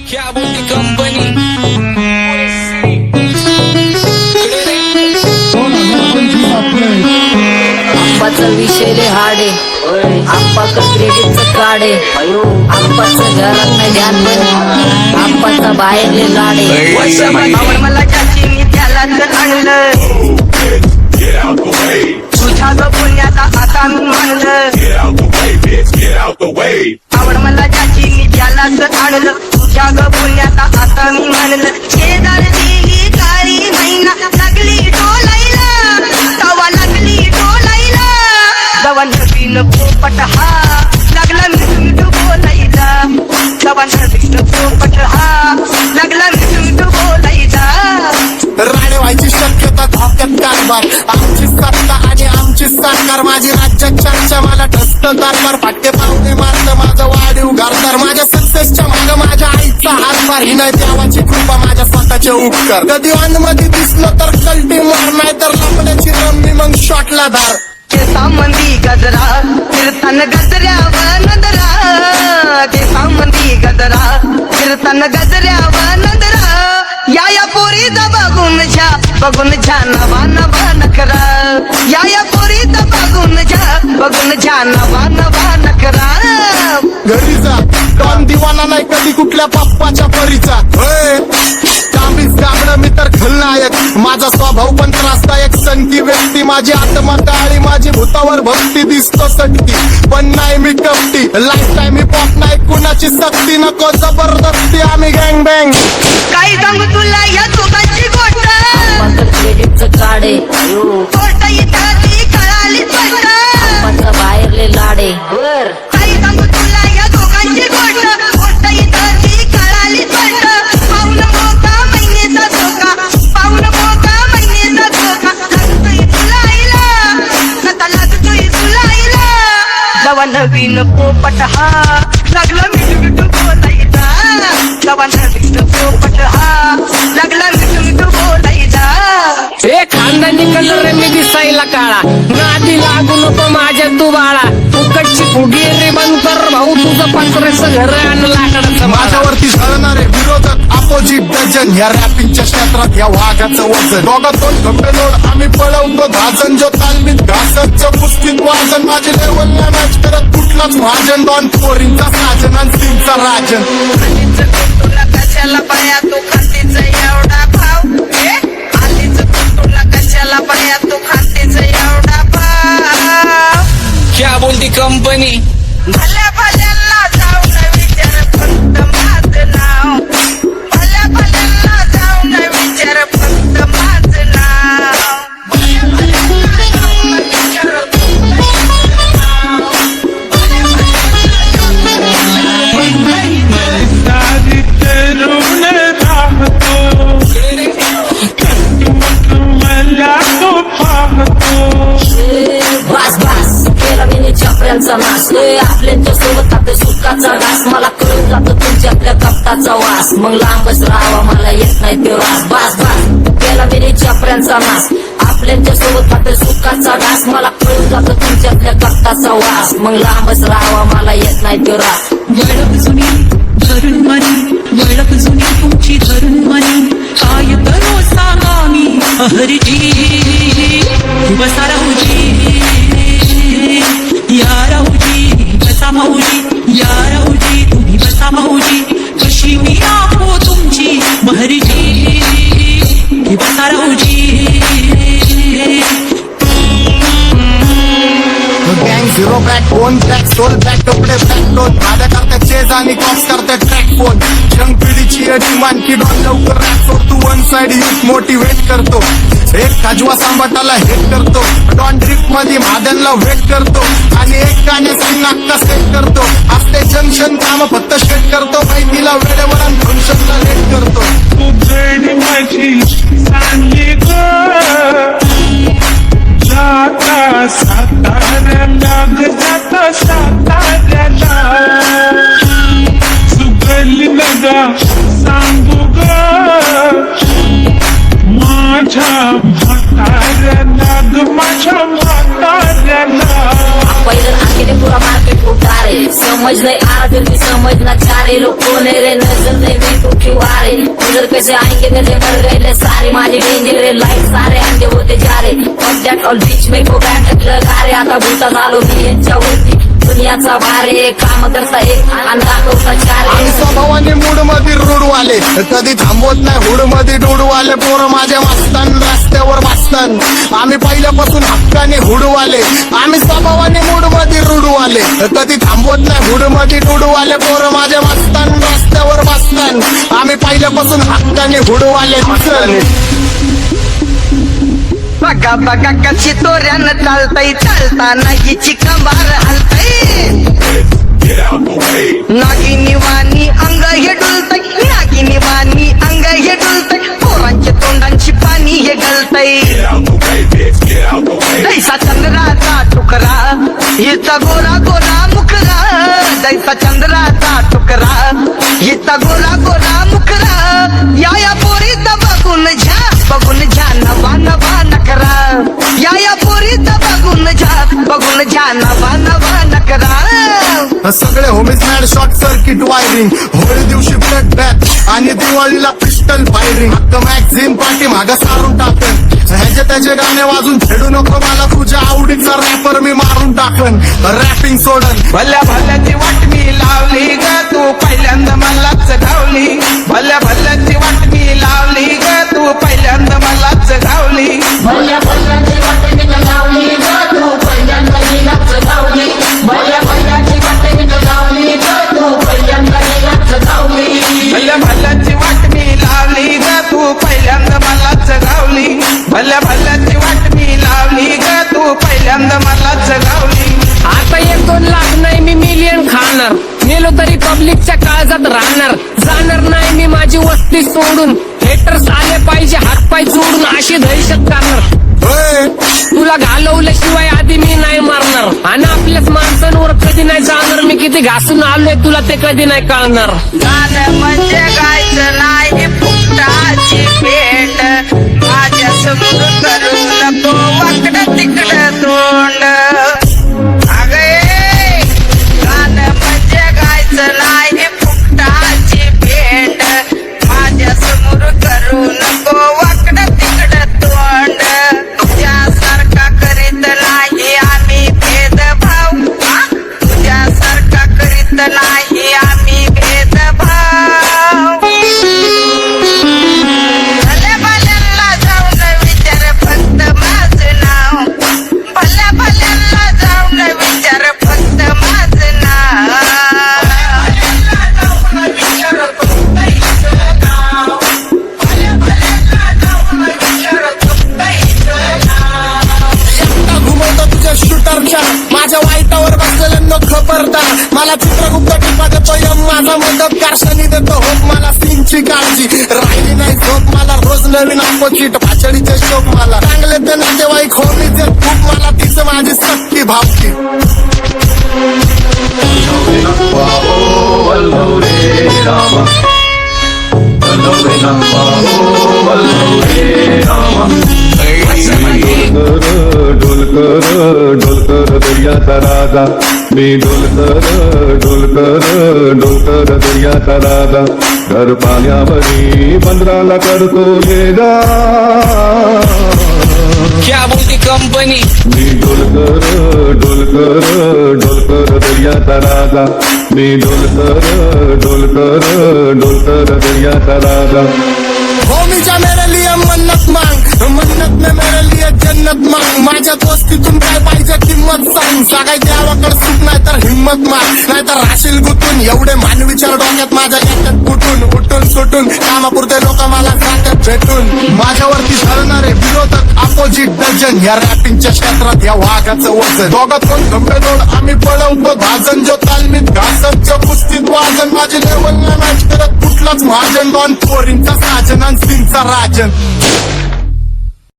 क्या बोलती कंपनी आप्पाचं विषय हाडे आप्पाचं क्रेडिटचं काढे आप्पाचं घरात नाही ध्यान पण आप्पाचा बाहेरले लाडे मला चाचीनी त्यालाच आणलं तुझ्या ग पुण्याचा आता मी मानलं आवड मला चाचीनी त्यालाच आणलं तुझ्या ग पुण्याचा आता मी मानलं शेजार दिली काळी महिना लागली डोलायला तवा लागली डोलायला जवा नवीन पोपट हा लागला मिठू बोलायला जवा नवीन पोपट हा लागला मिठू बोलायला राणे व्हायची शक्यता धोक्यात कारभार आमची सत्ता आणि आमची सरकार माझी राज्यात चर्चा मला ठसत कारभार फाटे पावणे मारत माझं वाढीव घरदार माझ्या सक्सेसच्या माग माझ्या आईचा हातभार ही नाही देवाची कृपा माझ्या स्वतःचे उपकार कधी मध्ये दिसलं तर कल्टी मार नाही तर लपण्याची रम्मी मग शॉटला धार केसामंदी गजरा फिरताना गजऱ्यावर नजरा केसामंदी गजरा फिरताना गजऱ्यावर नजरा या पोरीचा बघून झा नवा नवा नखरा या पोरीचा बघून झा नवा नवा नखरा घरी जा डॉन दिवाना नाही कधी कुठल्या पप्पाच्या परीचा कामीच गाबडं मी तर खलनायक माझा स्वभाव पण त्रासदायक संकी व्यक्ती माझी आत्मा काळी माझी भूतावर भक्ती दिसतो सटकी पण नाही मी कपटी लाईफ टाईम ही पॉप नाही कुणाची सक्ती नको जबरदस्ती आम्ही गँग बँग काही सांगू तुला या दोघांची गोष्ट आप्पाचं क्रेडिटचं काढे गोष्ट इथं ती कळाली स्पष्ट आप्पाचा बाहेरले लाडे काही सांगू तुला या दोघांची गोष्ट इथं ती कळाली स्पष्ट पाऊन मोका महिन्याचा धोका पाऊन मोका महिन्याचा धोका लागतोय तुला आईला नका लागतोय तुला आईला जवा नवीन पोपट हा लागला मिठू बोलायचा जवा नवीन पोपट हा लागला मिठू बोलायचा ए खानदानी कलर मी दिसायला काळा नादी लागू नको माझ्या तू बाळा फुकटची फुगी रे बंद कर भाऊ तुझं पात्राचं घर आणि लाकडाचं माझ्यावरती झळणारे विरोधक अपोजिट डझन या रॅपिंगच्या क्षेत्रात या वाघाचं वजन दोघातून गप्पेलोड आम्ही पळवतो धाजन जो तालमीत घासतचं पुस्तीत वाजन माझी लेवल नाही मॅच करत कुठलाच भाजन डॉन पोरींचा साजन आणि सिंगचा राजन तुला कशाला पाया तू खातीचा एवढा भाव आलीच तुला कशाला पाया तू खातीचा एवढा भाव क्या बोलती कंपनी भल्या भल्यांना जाऊन विचार फक्त माझं नाव भल्या भल्यांना जाऊन विचार फक्त माझं नाव भल्या भल्यांना जाऊन विचार फक्त माझं नाव भल्या बास बास केला मी चपऱ्यांचा नाश आपल्या सोबत आपल्या सुखाचा घास मला कळून जातो तुमच्या कपटाचा वास मग लांबच राहावा मला येत नाही तो रास बास बास केला मी चपऱ्यांचा नाश आपल्या सोबत आपल्या सुखाचा घास मला कळून जातो तुमच्या कपटाचा वास मग लांबच राहावा मला येत नाही तो रास वळख जुनी धरून मनी वळख जुनी तुमची धरून मनी काय करो सांगा मी हरजी बसा राहूजी या राहूजी बसा माऊजी या राहूजी तुम्ही बसा माऊजी कशी मी राहू तुमची महरजी बसा राहूजी गँग zero back phone track soul back टोपडे बॅक दोन भाड्या करते चेज आणि कॉप्स करते ट्रॅक फोन यंग पिढीची डिमांड की डॉन लवकर रॅप सोड तू वन साइड युथ मोटिवेट करतो एक काजवा सांबाटाला हेट करतो डॉन ड्रिफ्ट मध्ये महादनला वेट करतो आणि एक गाण्याची नाक्का सेट करतो असते जंक्शन काम फक्त शेट करतो माहितीला वेळेवर आणि फंक्शनला लेट करतो माझी चांगली जाता साताऱ्याला जाता साताऱ्याला सुगली नगा सांगू ग माझ्या म्हाताऱ्याला ग माझ्या म्हाताऱ्याला पहिलं आखिरी पुरा मार्केट उतारे समज नाही आ फिर भी समझना चाह रहे लोग कौन है रे नजर नहीं रे, उधर कैसे आएंगे मेरे मर गए ले सारे माझे डेंजर रे, लाईट सारे अंडे होते जा रे, Fuck that all bitch make go back लगा रे, आता भूता झालो मी यांच्यावरती, दुनियाचा भारे काम करता एक आणि दाखवता चार आम्ही स्वभावाने मूड मध्ये रूडवाले, कधी थांबवत नाही हुड मध्ये डोडवाले, पोरं माझ्या मस्तान रस्त्यावर बसतान, आम्ही पहिल्यापासून हक्काने हुडवाले, आम्ही स्वभावाने मूड मध्ये रूडवाले, कधी थांबवत नाही हुड मध्ये डोडवाले, पोरं माझ्या मस्तान रस्त्यावर बसतान, आम्ही पहिल्यापासून हक्काने हुडवाले. बघा बघा कशी तोऱ्यानं चालतय, चालताना हिची कंबार हलतय, नागिनी वाणी अंग हे डुलतय, नागिनी वाणी अंग हे डुलतय, पोरांच्या तोंडांची पाणी हे गळतय, जैसा चंद्राचा तुकडा हिचा गोरा गोरा मुखरा, जैसा चंद्राचा तुकडा हिचा गोरा गोरा मुखरा, या पोरीचा बघून घ्या नवा नवा नकरा, या पोरीचा बघून घ्या नवा नवा नकरा. सगळे homies mad short circuit wiring, Holi दिवशी ब्लड बॅथ आणि दिवाळीला पिस्टल फायरिंग, हक्क मॅगझिन पाठी मागं सारून टाकन, ह्याचे त्याचे गाणे वाजून खेळू नको मला, तुझ्या आवडीचा रॅपर मी मारून टाकन, रॅपिंग सोडन. भल्या भल्याची वाट मी लावली ग, तू पहिल्यांदा मलाच गावली, भल्या भल्याची वाट मी लावली ग, तू पहिल्यांदा मलाच गावली, भल्या भल्याची वाट मी लावली ग, तू पहिल्यांदा मीलाच गावली, भल्या भल्याची वाट मी लावली ग, तू पहिल्यांदा मीलाच गावली, भल्या भल्याची वाट मी लावली ग, तू पहिल्यांदा मलाच गावली, भल्या भल्याची वाट मी लावली ग, तू पहिल्यांदा मलाच गावली. आता 1-2 लाख नाही मी मिलियन खाणार, मेलो तरी पब्लिकच्या काळजात राहणार, जाणार नाही मी माझी वस्ती सोडून, हेटर्स आले पाहिजे हातपाय जोडून, अशी दहशत करणार, होय. तुला घालवल्याशिवाय आधी मी नाही मारणार, आणि आपल्याच माणसांवर कधी नाही जाणार, मी किती घासून आलोय तुला ते कधी नाही कळणार. गाणं म्हणजे गायचं नाही फुकटाची भेट, माझ्या समोर करू नको वाकडं तिकडं तोंड, अगे गाणं म्हणजे गायचं नाही फुकटाची भेट, माझ्या समोर करू नको वाकडं तिकडं तोंड, तुझ्यासारखा करीत नाही आम्ही भेदभाव, तुझ्यासारखा करीत नाही आम्ही भेदभाव, भल्या भल्यांना जाऊन विचार फक्त माझं नाव, भल्या भल्यांना जाऊन विचार फक्त माझं नाव, घुमवतो तुझ्या शूटरच्या, माझ्या वाईटावर बसलेल्यांना खबरदार, मला चित्रगुप्त टिपा देतो यम, माझा मदतगार शनी देतो होप, मला सीनची काळजी राहिली नाही झोप, मला रोज नवीन अपोजिट भाचडीचे शोक, मला चांगले ते नातेवाईक होमीचे खूप, मला तीच माझी सक्की भावकी. डोलकर दर्याचा राजा, मी डोलकर दर्याचा राजा, घर पाण्यावरी बंदराला करतो ये जा, क्या बोलती कंपनी, मी डोलकर दर्याचा राजा, मी डोलकर दर्याचा राजा. होमीच्या मेरे लिए मन्नत मांग, मन्नत में मेरे लिए जन्नत मांग, माझ्या दोस्तीतून काय पाहिजे किंमत सांग, सगळ्या देवाकडे सुख नाही तर हिंमत माग, नाही तर राशील गुतून, एवढे मानविचार डोक्यात माझ्या येतात कुठून, उठून सुटून, कामापुरते लोक मला जातात भेटून, माझ्यावरती धरणारे विरोधक अपोजिट डझन, या रॅपिंगच्या क्षेत्रात या वाघाचं वजन, दोघात कोण गंभीर आम्ही पळवतो भाजन, जो तालमीत घासनच्या कुस्तीत वाजन, माझी लेवल नाही मॅच करत कुठलाच महाजन, दोन पोरींचा साजन आणि सिंगचा राजन.